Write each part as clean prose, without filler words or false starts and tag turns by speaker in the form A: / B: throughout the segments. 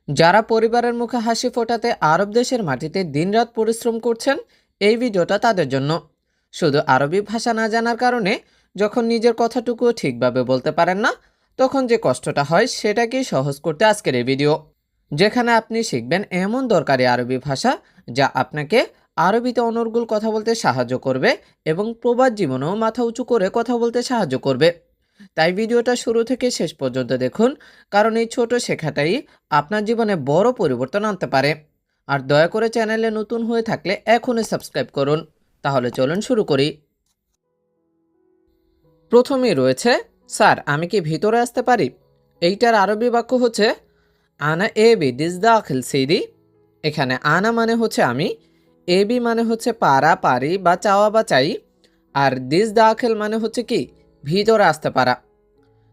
A: যারা পরিবারের মুখে হাসি ফোটাতে আরব দেশের মাটিতে দিনরাত পরিশ্রম করছেন, এই ভিডিওটা তাদের জন্য। শুধু আরবি ভাষা না জানার কারণে যখন নিজের কথাটুকুও ঠিকভাবে বলতে পারেন না, তখন যে কষ্টটা হয় সেটাকেই সহজ করতে আজকের এই ভিডিও, যেখানে আপনি শিখবেন এমন দরকারি আরবি ভাষা যা আপনাকে আরবিতে অনর্গল কথা বলতে সাহায্য করবে এবং প্রবাদ জীবনেও মাথা উঁচু করে কথা বলতে সাহায্য করবে। তাই ভিডিওটা শুরু থেকে শেষ পর্যন্ত দেখুন, কারণ এই ছোট শেখাটাই আপনার জীবনে বড় পরিবর্তন আনতে পারে। আর দয়া করে চ্যানেলে নতুন হয়ে থাকলে এখনই সাবস্ক্রাইব করুন। তাহলে চলুন শুরু করি। প্রথমেই রয়েছে স্যার, আমি কি ভিতরে আসতে পারি? এইটার আরবি বাক্য হচ্ছে আনা এ বি দিস দাখিল সিদি। এখানে আনা মানে হচ্ছে আমি, এ বি মানে হচ্ছে পারা পারি বা চাওয়া বা চাই, আর দিস দাখিল মানে হচ্ছে কি ভিতরে আসতে পারা।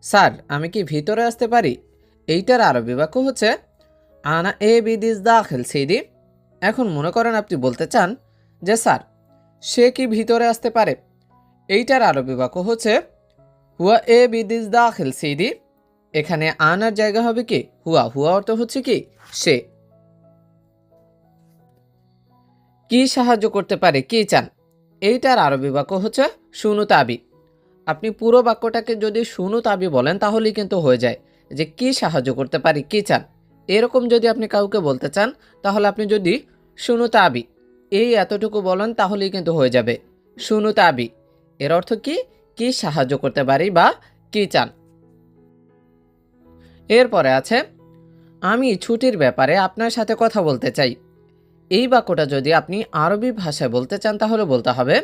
A: স্যার, আমি কি ভিতরে আসতে পারি? এইটার আরবি বাক্য হচ্ছে আনা এ বি দিস দাখিল সিদি। এখন মনে করেন আপনি বলতে চান যে স্যার, সে কি ভিতরে আসতে পারে? এইটার আরবি বাক্য হচ্ছে হুয়া এ বি দিস দাখিল সিদি। এখানে আনার জায়গা হবে কি হুয়া, হুয়া অর্থ হচ্ছে কি সে। কি সাহায্য করতে পারে, কি চান? এইটার আরবি বাক্য হচ্ছে শুনু তাবি। আপনি পুরো বাক্যটাকে যদি শুনু তাবি বলেন তাহলেই কিন্তু হয়ে যায় যে কি সাহায্য করতে পারি, কি চান। এরকম যদি আপনি কাউকে বলতে চান তাহলে আপনি যদি শুনু তাবি এই এতটুকু বলেন তাহলেই কিন্তু হয়ে যাবে শুনু তাবি। এর অর্থ কি, কি সাহায্য করতে পারি বা কি চান। এরপরে আছে আমি ছুটির ব্যাপারে আপনার সাথে কথা বলতে চাই। এই বাক্যটা যদি আপনি আরবি ভাষায় বলতে চান তাহলে বলতে হবে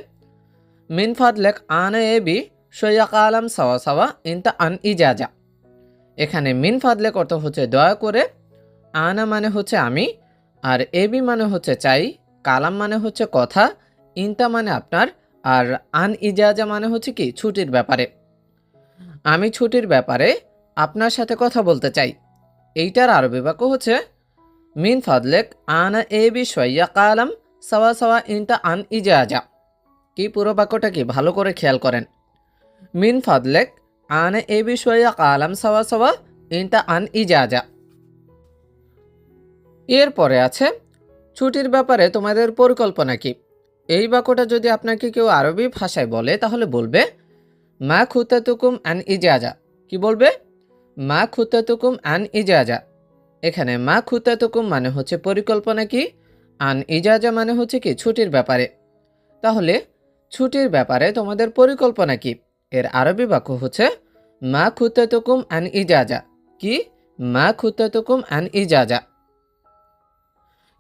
A: মিন ফাদলেক আনা এবি সৈয়াক আলাম সাওয়া সাওয়া ইনতা আন ইজাজা। এখানে মিন ফাদলেক অর্থ হচ্ছে দয়া করে, আনা মানে হচ্ছে আমি, আর এবি মানে হচ্ছে চাই, কালাম মানে হচ্ছে কথা, ইনতা মানে আপনার, আর আন ইজাজা মানে হচ্ছে কি ছুটির ব্যাপারে। আমি ছুটির ব্যাপারে আপনার সাথে কথা বলতে চাই। এইটার আরবি বাক্য হচ্ছে মিন ফাদলেক আনা এবি সৈয়াক আলাম সাওয়া সাওয়া ইনতা আন ইজাজা। কি পুরো বাক্যটা কি ভালো করে খেয়াল করেন। মিন ফাদলেক আনা এ বিষয়ে কালাম সাওয়া সাওয়া ইনতা আন ইজাজা। এরপরে আছে ছুটির ব্যাপারে তোমাদের পরিকল্পনা কি। এই বাক্যটা যদি আপনাকে কেউ আরবি ভাষায় বলে তাহলে বলবে মা খুতাতুকুম আন ইজাজা। কি বলবে? মা খুতাতুকুম আন ইজাজা। এখানে মা খুতাতুকুম মানে হচ্ছে পরিকল্পনা কি, আন ইজাজা মানে হচ্ছে কি ছুটির ব্যাপারে। তাহলে ছুটির ব্যাপারে তোমাদের পরিকল্পনা কি, এর আরবি বাক্য হচ্ছে মা খুতাতুকুম আন ইজাজা। কি? মা খুতাতুকুম আন ইজাজা।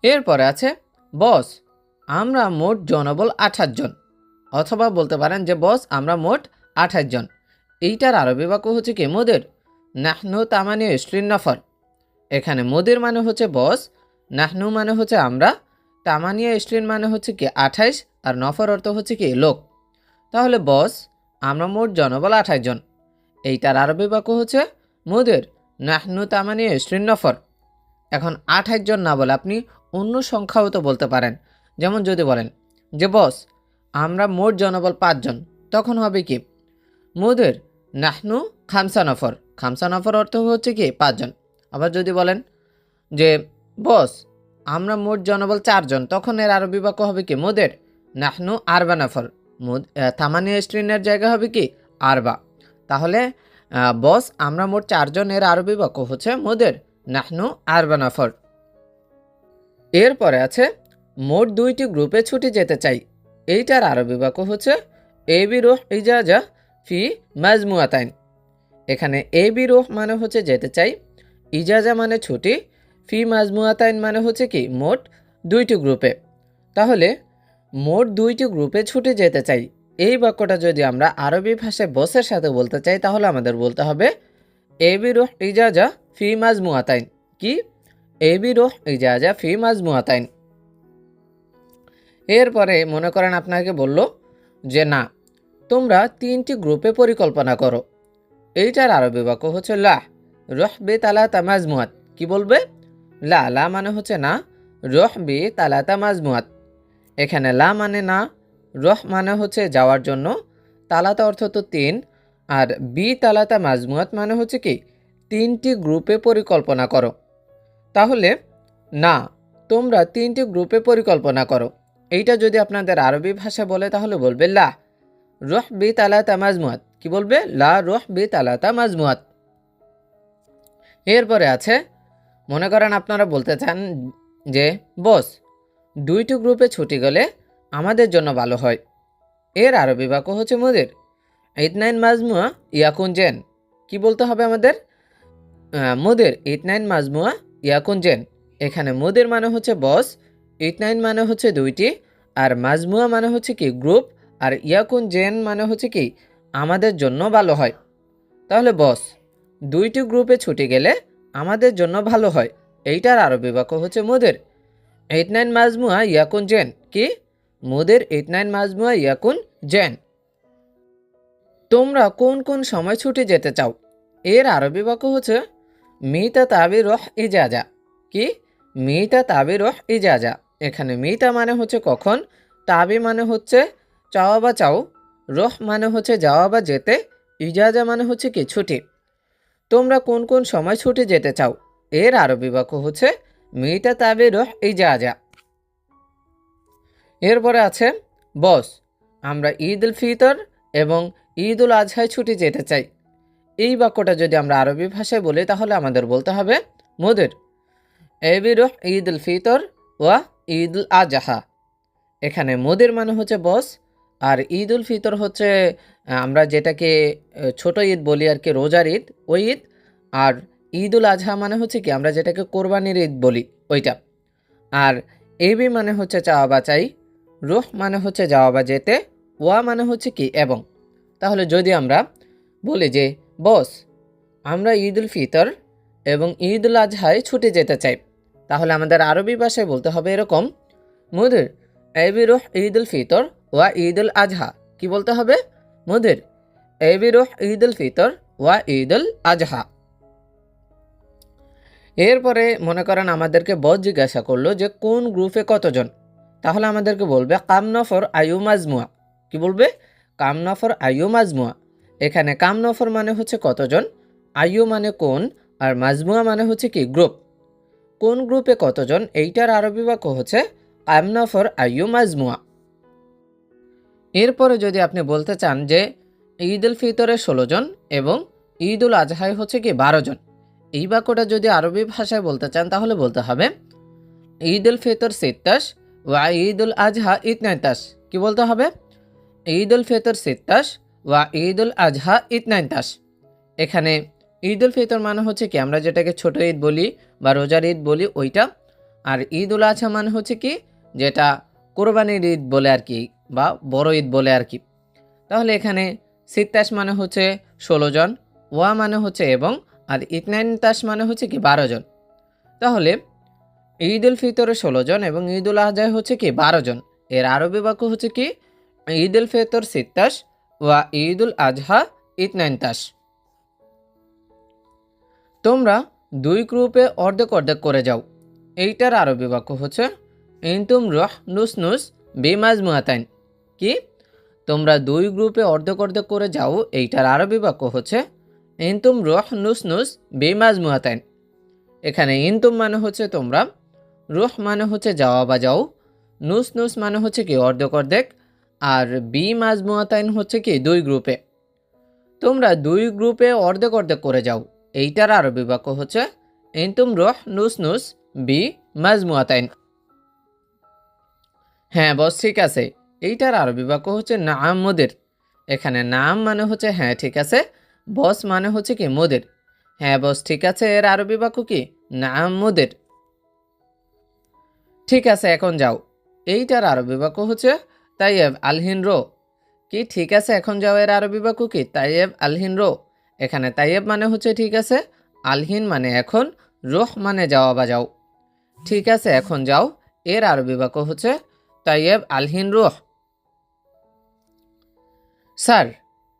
A: এরপরে আছে বস, আমরা মোট জনবল 28 জন। অথবা বলতে পারেন যে বস, আমরা মোট 28 জন। এইটার আরবি বাক্য হচ্ছে কি মুদির নাহনু তামানি ইশরিন নফর। এখানে মুদির মানে হচ্ছে বস, নাহনু মানে হচ্ছে আমরা, তামানিয়া ইশরিন মানে হচ্ছে কি 28, আর নফর অর্থ হচ্ছে কি লোক। তাহলে বস, আমরা মোট জনবল 28 জন। এইটার আরবি বাক্য হচ্ছে মুদির নাহনু তামানিয়া ইশরিন নফর। এখন 28 জন না বলে আপনি অন্য সংখ্যাও তো বলতে পারেন। যেমন যদি বলেন যে বস, আমরা মোট জনবল 5 জন, তখন হবে কি মুদির নাহনু খামসা নফর। খামসা নফর অর্থ হচ্ছে কি 5 জন। আবার যদি বলেন যে বস, আমরা মোট জনবল 4 জন, তখন এর আরবি বাক্য হবে কি মুদির নাহনু আরবা নফর। থামানিয়া স্ট্রিনের জায়গা হবে কি আরবা। তাহলে বস, আমরা মোট 4 জন, এর আরবি বাক্য হচ্ছে মুদির নাহনু আরবা নফর। এরপরে আছে মোট 2টি গ্রুপে ছুটি যেতে চাই। এইটার আরবি বাক্য হচ্ছে এ বি রুহ ইজাজা ফি মাজমুয়াতাইন। এখানে এ বি রুহ মানে হচ্ছে যেতে চাই, ইজাজা মানে ছুটি, ফি মাজমুয়াতাইন মানে হচ্ছে কি মোট 2টি গ্রুপে। তাহলে মোট 2টি গ্রুপে ছুটে যেতে চাই, এই বাক্যটা যদি আমরা আরবি ভাষায় বসের সাথে বলতে চাই তাহলে আমাদের বলতে হবে এ বি রুহ ইজাজা ফি মাজমুয়াতাইন। কি? এ বি রুহ ইজাজা ফি মাজমুয়াতাইন। এরপরে মনে করেন আপনাকে বলল যে না, তোমরা 3টি গ্রুপে পরিকল্পনা করো। এইটার আরবি বাক্য হচ্ছে লা রহ বে তালাতা মাজমুয়াত। কি বলবে? লা, লা মানে হচ্ছে না, রহ বে তালাতা মাজমুয়াত। এখানে লা মানে না, রহ মানে হচ্ছে যাওয়ার জন্য, তালাতা অর্থ তো 3, আর বি তালাতা মাজমুয়াত মানে হচ্ছে কি 3টি গ্রুপে পরিকল্পনা করো। তাহলে না, তোমরা 3টি গ্রুপে পরিকল্পনা করো। এইটা যদি আপনাদের আরবি ভাষা বলে তাহলে বলবে লা রুহ বি তালাতা মাজমুয়াত। কি বলবে? লা রুহ বি তালাতা মাজমুয়াত। এরপরে আছে, মনে করেন আপনারা বলতে চান যে বস 2টি গ্রুপে ছুটি গেলে আমাদের জন্য ভালো হয়। এর আরবি বাক্য হচ্ছে মুদির ইতনাইন মাজমুয়া ইয়াকুন জেন। কি বলতে হবে আমাদের? মুদির ইতনাইন মাজমুয়া ইয়াকুন জেন। এখানে মুদির মানে হচ্ছে বস, ইতনাইন মানে হচ্ছে 2টি, আর মাজমুয়া মানে হচ্ছে কি গ্রুপ, আর ইয়াকুন জেন মানে হচ্ছে কি আমাদের জন্য ভালো হয়। তাহলে বস 2টি গ্রুপে ছুটি গেলে আমাদের জন্য ভালো হয়, এইটার আরবি বাক্য হচ্ছে মুদির ইতনাইন মাজমুয়া ইয়াকুন জেন। কি? মুদির ইতনাইন মাজমুয়া ইয়াকুন জেন। তোমরা কোন কোন সময় ছুটি যেতে চাও? এর আরবি বাক্য হচ্ছে মিতা তাবি রহ ইজাজা। কি? মিতা তাবি রহ ইজাজা। এখানে মিতা মানে হচ্ছে কখন, তাবি মানে হচ্ছে চাওয়া বা চাও, রহ মানে হচ্ছে যাওয়া বা যেতে, ইজাজা মানে হচ্ছে কি ছুটি। তোমরা কোন কোন সময় ছুটি যেতে চাও? এর আরবি বাক্য হচ্ছে মিতা তাবি রহ ইজাজা। এরপরে আছে বস আমরা ঈদ উল ফিতর এবং ঈদ উল আজহায় ছুটি যেতে চাই। এই বাক্যটা যদি আমরা আরবি ভাষায় বলি তাহলে আমাদের বলতে হবে মুদির এবি রুহ ঈদ উল ফিতর ওয়া ঈদ উল আজহা। এখানে মুদির মানে হচ্ছে বস, আর ঈদ উল ফিতর হচ্ছে আমরা যেটাকে ছোট ঈদ বলি আর কি, রোজার ঈদ, ওই ঈদ। আর ঈদ উল আজহা মানে হচ্ছে কি আমরা যেটাকে কোরবানির ঈদ বলি, ওইটা। আর এবি মানে হচ্ছে চাওয়া বা চাই, রুহ মানে হচ্ছে যাওয়া বা যেতে, ওয়া মানে হচ্ছে কি এবং। তাহলে যদি আমরা বলি যে বস আমরা ঈদ উল ফিতর এবং ঈদ উল আজহায় ছুটে যেতে চাই, তাহলে আমাদের আরবি ভাষায় বলতে হবে এরকম মুদির এবি রুহ ঈদ উল ফিতর ওয়া ঈদ উল আজহা। কি বলতে হবে? মুদির এবি রুহ ঈদ উল ফিতর ওয়া ঈদ উল আজহা। এরপরে মনে করেন আমাদেরকে বস জিজ্ঞাসা করলো যে কোন গ্রুপে কতজন, তাহলে আমাদেরকে বলবে কাম নফর আয়ু মাজমুয়া। কি বলবে? কাম নফর আয়ু মাজমুয়া। এখানে কাম নফর মানে হচ্ছে কতজন, আয়ু মানে কোন, আর মাজমুয়া মানে হচ্ছে কি গ্রুপ। কোন গ্রুপে কতজন, এইটার আরবি বাক্য হচ্ছে কাম নফর আয়ু মাজমুয়া। এরপরে যদি আপনি বলতে চান যে ঈদ উল ফিতরে 16 জন এবং ঈদ উল আজহায় হচ্ছে কি 12 জন, এই বাক্যটা যদি আরবি ভাষায় বলতে চান তাহলে বলতে হবে ঈদ উল ফিতর 27 ওয়া ঈদ উল আজহা 29। কি বলতে হবে? ঈদ উল ফিতর 27 ওয়া ঈদ উল আজহা 29। এখানে ঈদ উল ফিতর মানে হচ্ছে কি আমরা যেটাকে ছোট ঈদ বলি বা রোজার ঈদ বলি, ওইটা। আর ঈদ উল আজহা মানে হচ্ছে কি যেটা কোরবানির ঈদ বলে আর কি, বা বড় ঈদ বলে আর কি। তাহলে এখানে 27 মানে হচ্ছে 16 জন, ওয়া মানে হচ্ছে এবং, আর 29 মানে হচ্ছে কি 12 জন। তাহলে ঈদ উল ফিতরে 16 জন এবং ঈদ উল আজহায় হচ্ছে কি 12 জন। এর আরবি বাক্য হচ্ছে কি ঈদ উল ফিতর 27 ওয়া ঈদ উল আজহা 29। তোমরা 2 গ্রুপে অর্ধেক অর্ধেক করে যাও। এইটার আরবি বাক্য হচ্ছে ইনতুম রহ নুস নুস বিমাজমুয়াতাইন। কি? তোমরা 2 গ্রুপে অর্ধেক অর্ধেক করে যাও, এইটার আরবি বাক্য হচ্ছে ইনতুম রহ নুস নুস বিমাজমুয়াতাইন। এখানে ইনতুম মানে হচ্ছে তোমরা, রুহ মানে হচ্ছে যাওয়া বা যাও, নুস নুস মানে হচ্ছে কি অর্ধেক অর্ধেক, আর বি মাজমুয়াতাইন হচ্ছে কি 2 গ্রুপে। তোমরা 2 গ্রুপে অর্ধেক অর্ধেক করে যাও, এইটার আরবি বাক্য হচ্ছে ইনতুম রুহ নুস নুস বি মাজমুয়াতাইন। হ্যাঁ বস ঠিক আছে, এইটার আরবি বাক্য হচ্ছে নাম মুদির। এখানে নাম মানে হচ্ছে হ্যাঁ ঠিক আছে, বস মানে হচ্ছে কি মুদির। হ্যাঁ বস ঠিক আছে, এর আরবি বাক্য কি নাম মুদির। ঠিক আছে এখন যাও, এইটার আরবি বাক্য হচ্ছে তাইয়েব আলহিন রো। কি? ঠিক আছে এখন যাও, এর আরবি বাক্য কি তাইয়েব আলহিন রো। এখানে তাইয়েব মানে হচ্ছে ঠিক আছে, আলহিন মানে এখন, রোহ মানে যাওয়া বা যাও। ঠিক আছে এখন যাও, এর আরবি বাক্য হচ্ছে তাইয়েব আলহিন রোহ। স্যার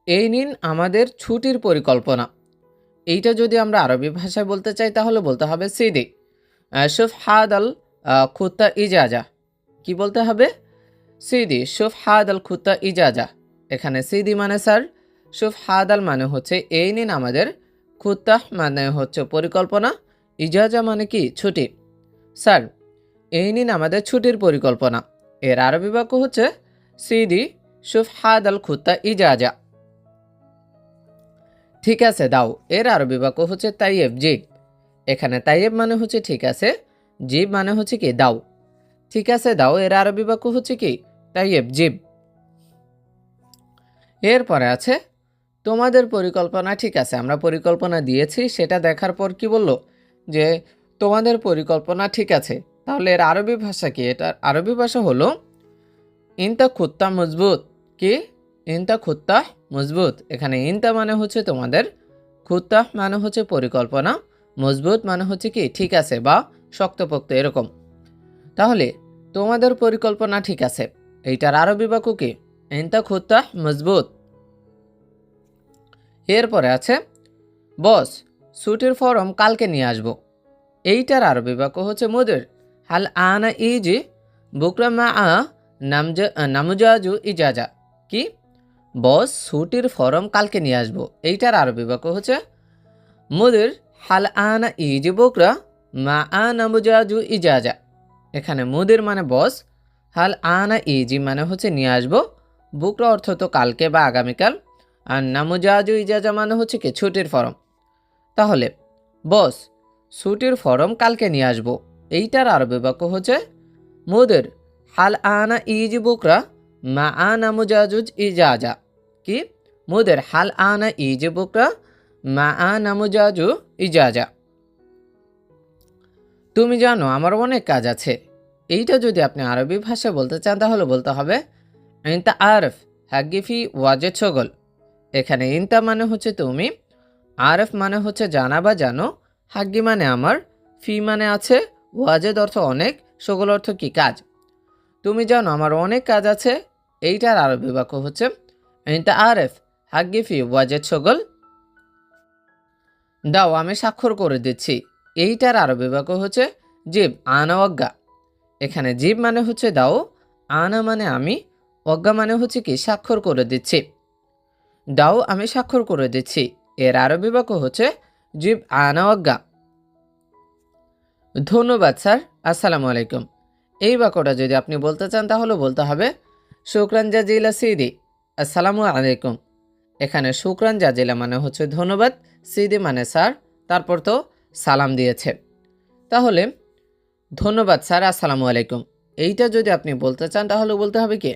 A: এই নিন আমাদের ছুটির পরিকল্পনা। এইটা যদি আমরা আরবি ভাষায় বলতে চাই তাহলে বলতে হবে সিদি শুফ হাদ আল খুত্তা ইজাজা। কি বলতে হবে? সিদি শুফ হাদ আল খুত্তা ইজাজা। এখানে সিদি মানে স্যার, শুফ হাদ আল মানে হচ্ছে এই নিন আমাদের, খুত্তাহ মানে হচ্ছে পরিকল্পনা, ইজাজা মানে কি ছুটি। স্যার, এই নিন আমাদের ছুটির পরিকল্পনা। এর আরবি বাক্য হচ্ছে সিদি শুফ হাদাল খুত্তা ইজাজা। ঠিক আছে দাও, এর আরবি বাক্য হচ্ছে তাইয়েব জিব। এখানে তাইয়েব মানে হচ্ছে ঠিক আছে, জিব মানে হচ্ছে কি দাও। ঠিক আছে দাও এর আরবি বাক্য হচ্ছে কি তাইয়েব জিব। এরপরে আছে তোমাদের পরিকল্পনা ঠিক আছে। আমরা পরিকল্পনা দিয়েছি, সেটা দেখার পর কি বলল যে তোমাদের পরিকল্পনা ঠিক আছে। তাহলে এর আরবি ভাষা কি? এটার আরবি ভাষা হলো ইনতা খুত্তা মজবুত। কি? ইনতা খুত্তা মজবুত। এখানে ইনতা মানে হচ্ছে তোমাদের, খুত্তা মানে হচ্ছে পরিকল্পনা, মজবুত মানে হচ্ছে কি ঠিক আছে বা শক্তপোক্ত এরকম। তাহলে তোমাদের পরিকল্পনা ঠিক আছে, এইটার আরবি বাক্য কি? ইনতা খুত্তা মজবুত। এরপরে আছে বস ছুটির ফর্ম কালকে নিয়ে আসবো। এইটার আরবি বাক্য হচ্ছে মুদির হাল আনা ইজি বুকরা মা নামুজাজু ইজাজা। কি? বস ছুটির ফর্ম কালকে নিয়ে আসবো। এইটার আরবি বাক্য হচ্ছে মুদির হাল আনা ইজি বুকরা মা নামুজাজু ইজাজা। এখানে মুদির মানে বস, হাল আনা ইজি মানে হচ্ছে নিয়ে আসবো, বুকরা অর্থ তো কালকে বা আগামীকাল, আর নামুজাজু ইজাজা মানে হচ্ছে কি ছুটির ফর্ম। তাহলে বস ছুটির ফর্ম কালকে নিয়ে আসবো, এইটার আরবি বাক্য হচ্ছে মুদির হাল আনা ইজি বুকরা মা নামুজাজুজ ইজাজা। কি? মুদির হাল আনা ইজি বুকরা মা নামুজাজু ইজাজা। তুমি জানো আমার অনেক কাজ আছে। এইটা যদি আপনি আরবি ভাষায় বলতে চান তাহলে বলতে হবে ইনতা আরফ হাগিফি ওয়াজেদ শগল। এখানে ইনতা মানে হচ্ছে তুমি, আরফ মানে হচ্ছে জানা বা জানো, হাগ্গি মানে আমার, ফি মানে আছে, ওয়াজেদ অর্থ অনেক, শগল অর্থ কি কাজ। তুমি জানো আমার অনেক কাজ আছে। এইটার আরবি বাক্য হচ্ছে ইনতা আরফ হাগ্গি ফি ওয়াজেদ শগল। দাও আমি স্বাক্ষর করে দিচ্ছি। এইটার আরবি বাক্য হচ্ছে জিব আনা অজ্ঞা। এখানে জিব মানে হচ্ছে দাও, আনা মানে আমি, অজ্ঞা মানে হচ্ছে কি স্বাক্ষর করে দিচ্ছি। দাও আমি স্বাক্ষর করে দিচ্ছি। এর আরবি বাক্য হচ্ছে জিব আনা অজ্ঞা। ধন্যবাদ স্যার, আসসালামু আলাইকুম। এই বাক্যটা যদি আপনি বলতে চান তাহলে বলতে হবে শুকরান জাজিলা সিদি আসসালামু আলাইকুম। এখানে শুকরান জাজিলা মানে হচ্ছে ধন্যবাদ, সিদি মানে স্যার, তারপর তো সালাম দিয়েছে। তাহলে ধন্যবাদ স্যার, আসসালামু আলাইকুম। এইটা যদি আপনি বলতে চান তাহলে বলতে হবে কি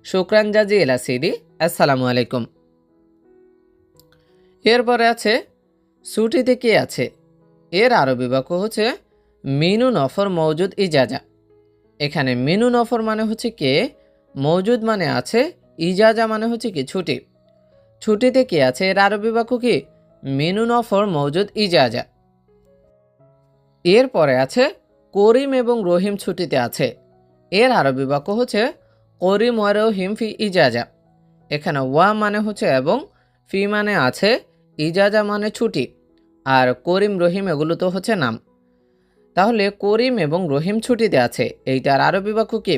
A: শুকরান জাজিলা সিদি আসসালামু আলাইকুম। এরপরে আছে ছুটিতে কে আছে। এর আরবি বাক্য হচ্ছে মিনু নফর মৌজুদ ইজাজা। এখানে মিনু নফর মানে হচ্ছে কে, মৌজুদ মানে আছে, ইজাজা মানে হচ্ছে কি ছুটি। ছুটিতে কে আছে এর আরবি বাক্য কি মিনু নফর মৌজুদ ইজাজা। এরপরে আছে করিম এবং রহিম ছুটিতে আছে। এর আরবি বাক্য হচ্ছে করিম ওয়া রহিম ফি ইজাজা। এখানে ওয়া মানে হচ্ছে এবং, ফি মানে আছে, ইজাজা মানে ছুটি, আর করিম রহিম এগুলো তো হচ্ছে নাম। তাহলে করিম এবং রহিম ছুটিতে আছে, এইটার আরবি বাক্য কি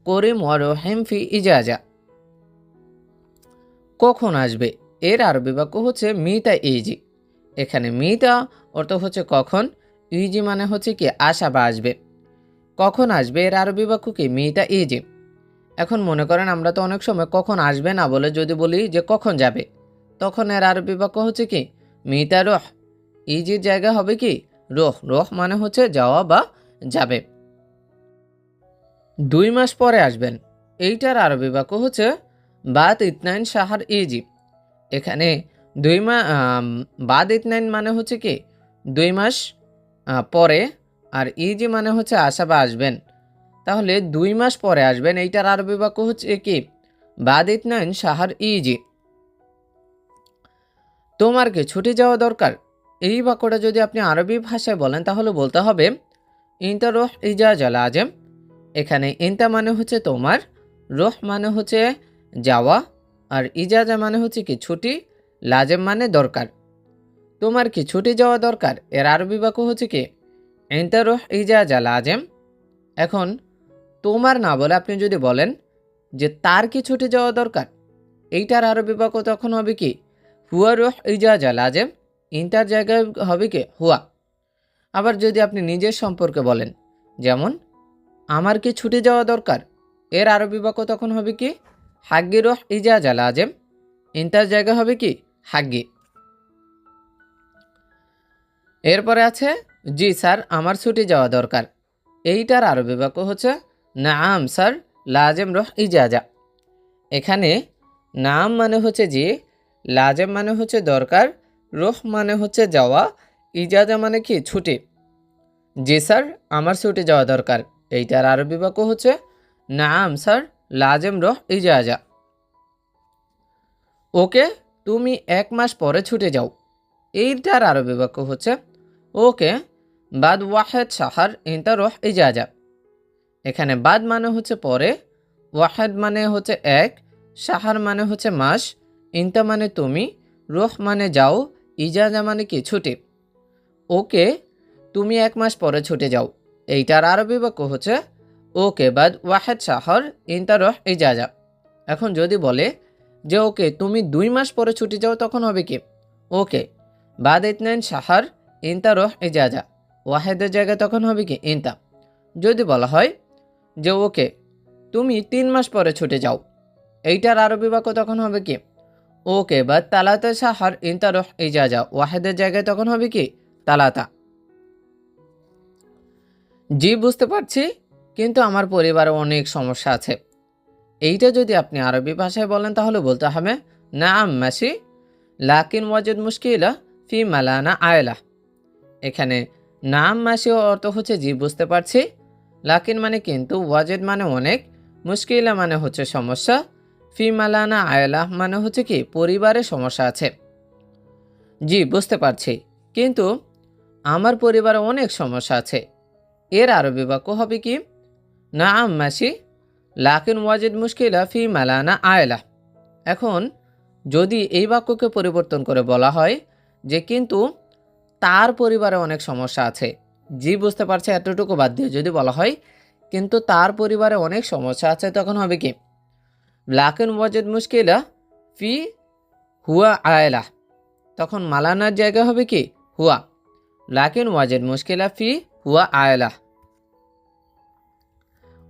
A: করিম ওয়া রহিম ফি ইজাজা। কখন আসবে এর আরবি বাক্য হচ্ছে মিতা ইজি। এখানে মিতা অর্থ হচ্ছে কখন, ইজি মানে হচ্ছে কি আসা বা আসবে। কখন আসবে এর আরবি বাক্য কি মিতা ইজি। এখন মনে করেন আমরা তো অনেক সময় কখন আসবে না বলে যদি বলি যে কখন যাবে, তখন এর আরবি বাক্য হচ্ছে কি মিতা রোহ। ইজির জায়গা হবে কি রোহ। রোহ মানে হচ্ছে যাওয়া বা যাবে। 2 মাস পরে আসবেন, এইটার আরবি বাক্য হচ্ছে বাদ ইতনাইন শাহর ইজি। এখানে বাদ ইতনাইন মানে হচ্ছে কি 2 মাস পরে, আর ইজি মানে হচ্ছে আসা বা আসবেন। তাহলে 2 মাস পরে আসবেন, এইটার আরবি বাক্য হচ্ছে কি বাদ ইতনাইন শাহর ইজি। তোমার কি ছুটি যাওয়া দরকার। এই বাক্যটা যদি আপনি আরবি ভাষায় বলেন তাহলে বলতে হবে ইনতা রোহ ইজাজা লাজেম। এখানে ইনতা মানে হচ্ছে তোমার, রোহ মানে হচ্ছে যাওয়া, আর ইজাজা মানে হচ্ছে কি ছুটি, লাজেম মানে দরকার। তোমার কি ছুটি যাওয়া দরকার এর আরবি বাক্য হচ্ছে কি ইনতা রোহ ইজাজা লাজেম। এখন তোমার না বলে আপনি যদি বলেন যে তার কি ছুটি যাওয়া দরকার, এইটার আরবি বাক্য তখন হবে কি হুয়া রুহ ইজাজা লাজেম। ইনটার জায়গায় হবে কি হুয়া। আবার যদি আপনি নিজের সম্পর্কে বলেন, যেমন আমার কি ছুটি যাওয়া দরকার, এর আরবি বাক্য তখন হবে কি হাগ্গি রুহ ইজাজা লাজেম, ইনতার জায়গা হবে কি হাগ্গি। এরপরে আছে জি স্যার আমার ছুটি যাওয়া দরকার, এইটার আরবি বাক্য হচ্ছে নাম স্যার লাজেম রুহ ইজাজা। এখানে নাম মানে হচ্ছে জি, লাজেম মানে হচ্ছে দরকার, রুহ মানে হচ্ছে যাওয়া, ইজাজা মানে কি ছুটি। জি স্যার আমার ছুটি যাওয়া দরকার, এইটার আরবি বাক্য হচ্ছে নাম স্যার লাজেম রুহ ইজাজা। ওকে তুমি 1 মাস পরে ছুটে যাও, এইটার আরবি বাক্য হচ্ছে ওকে বাদ ওয়াহেদ শাহার ইনতা রুহ ইজাজা। এখানে বাদ মানে হচ্ছে পরে, ওয়াহেদ মানে হচ্ছে 1, শাহার মানে হচ্ছে মাস, ইনতা মানে তুমি, রুহ মানে যাও, ইজাজা মানে কি ছুটি। ওকে তুমি 1 মাস পরে ছুটে যাও, এইটার আরবি বাক্য হচ্ছে ওকে বাদ ওয়াহেদ শাহর ইনতা রুহ ইজাজা। এখন যদি বলে যে ওকে তুমি 2 মাস পরে ছুটে যাও, তখন হবে কি ওকে বাদ ইতনাইন শাহর ইনতা রুহ ইজাজা, ওয়াহেদের জায়গায় তখন হবে কি ইনতা। যদি বলা হয় যে ওকে তুমি 3 মাস পরে ছুটে যাও, এইটার আরবি বাক্য তখন হবে কি ওকে বাদ তালাতা শাহর ইনতা রুহ ইজাজা, ওয়াহেদের জায়গায় তখন হবে কি তালাতা। জি বুঝতে পারছি, কিন্তু আমার পরিবারে অনেক সমস্যা আছে, এইটা যদি আপনি আরবি ভাষায় বলেন তাহলে বলতে হবে নাম মাসি লাকিন ওয়াজেদ মুশকিলা ফি মালানা আয়লা। এখানে নাম মাসি অর্থ হচ্ছে জি বুঝতে পারছি, লাকিন মানে কিন্তু, ওয়াজেদ মানে অনেক, মুশকিলা মানে হচ্ছে সমস্যা, ফি মালানা আয়লা মানে হচ্ছে কি পরিবারে সমস্যা আছে। জি বুঝতে পারছি, কিন্তু আমার পরিবারে অনেক সমস্যা আছে, এর আরবি বাক্য হবে কি নাম মাসি লাকিন ওয়াজিদ মুশকিলা ফি মালানা আয়লা। এখন যদি এই বাক্যকে পরিবর্তন করে বলা হয় যে কিন্তু তার পরিবারে অনেক সমস্যা আছে, জি বুঝতে পারছে এতটুকু বাদ দিয়ে যদি বলা হয় কিন্তু তার পরিবারে অনেক সমস্যা আছে, তখন হবে কি লাকিন ওয়াজিদ মুশকিলা ফি হুয়া আয়লা, তখন মালানার জায়গা হবে কি হুয়া, লাকিন ওয়াজিদ মুশকিলা ফি হুয়া আয়লা।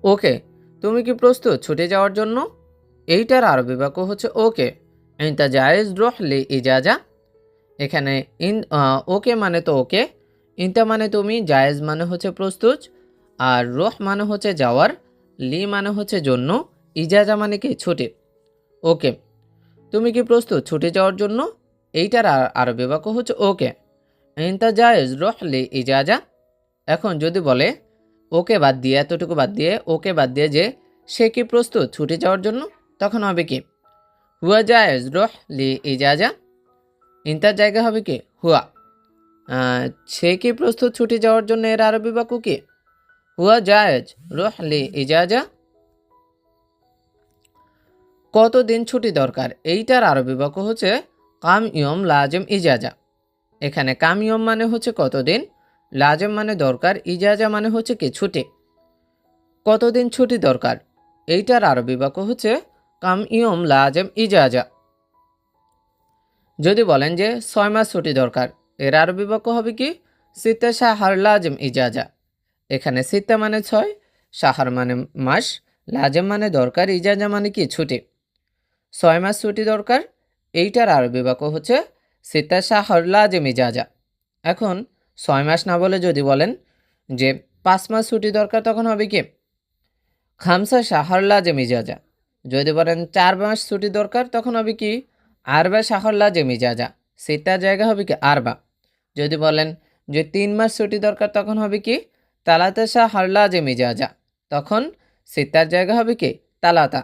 A: ওকে তুমি কি প্রস্তুত ছুটে যাওয়ার জন্য, এইটার আরবি বাক্য হচ্ছে ওকে ইনতা জায়েজ রুহ লি ইজাজা। এখানে ওকে মানে তো ওকে, ইনতা মানে তুমি, জায়েজ মানে হচ্ছে প্রস্তুত, আর রুহ মানে হচ্ছে যাওয়ার, লি মানে হচ্ছে জন্য, ইজাজা মানে কি ছুটি। ওকে তুমি কি প্রস্তুত ছুটে যাওয়ার জন্য, এইটার আরবি বাক্য হচ্ছে ওকে ইনতা জায়েজ রুহ লি ইজাজা। এখন যদি বলে ওকে বাদ দিয়ে, এতটুকু বাদ দিয়ে, ওকে বাদ দিয়ে যে সে কি প্রস্তুত ছুটে যাওয়ার জন্য, তখন হবে কি হুয়া জায়েজ রুহ লি ইজাজা, ইনতার জায়গা হবে কি হুয়া। সে কি প্রস্তুত ছুটে যাওয়ার জন্য, এর আরবি বাক্য কি হুয়া জায়েজ রুহ লি ইজাজা। কতদিন ছুটি দরকার, এইটার আরবি বাক্য হচ্ছে কাম ইয়ম লাজেম ইজাজা। এখানে কাম ইয়ম মানে হচ্ছে কতদিন, লাজেম মানে দরকার, ইজাজা মানে হচ্ছে কি ছুটি। কতদিন ছুটি দরকার, এইটার আরবি বাক্য হচ্ছে কাম ইয়ম লাজেম ইজাজা। যদি বলেন যে 6 মাস ছুটি দরকার, এর আরবি বাক্য হবে কি সিত্তা শাহর লাজেম ইজাজা। এখানে সিত্তা মানে 6, শাহর মানে মাস, লাজেম মানে দরকার, ইজাজা মানে কি ছুটি। 6 মাস ছুটি দরকার, এইটার আরবি বাক্য হচ্ছে সিত্তা শাহর লাজেম ইজাজা। এখন 6 মাস না বলে যদি বলেন যে 5 মাস ছুটি দরকার, তখন হবে কি খামসা শাহর লাজেম ইজাজা। যদি বলেন 4 মাস ছুটি দরকার, তখন হবে কি আরবা শাহর লাজেম ইজাজা, সিত্তার জায়গা হবে কি আরবা। যদি বলেন যে 3 মাস ছুটি দরকার, তখন হবে কি তালাতা শাহর লাজেম ইজাজা, তখন সিত্তার জায়গা হবে কি তালাতা।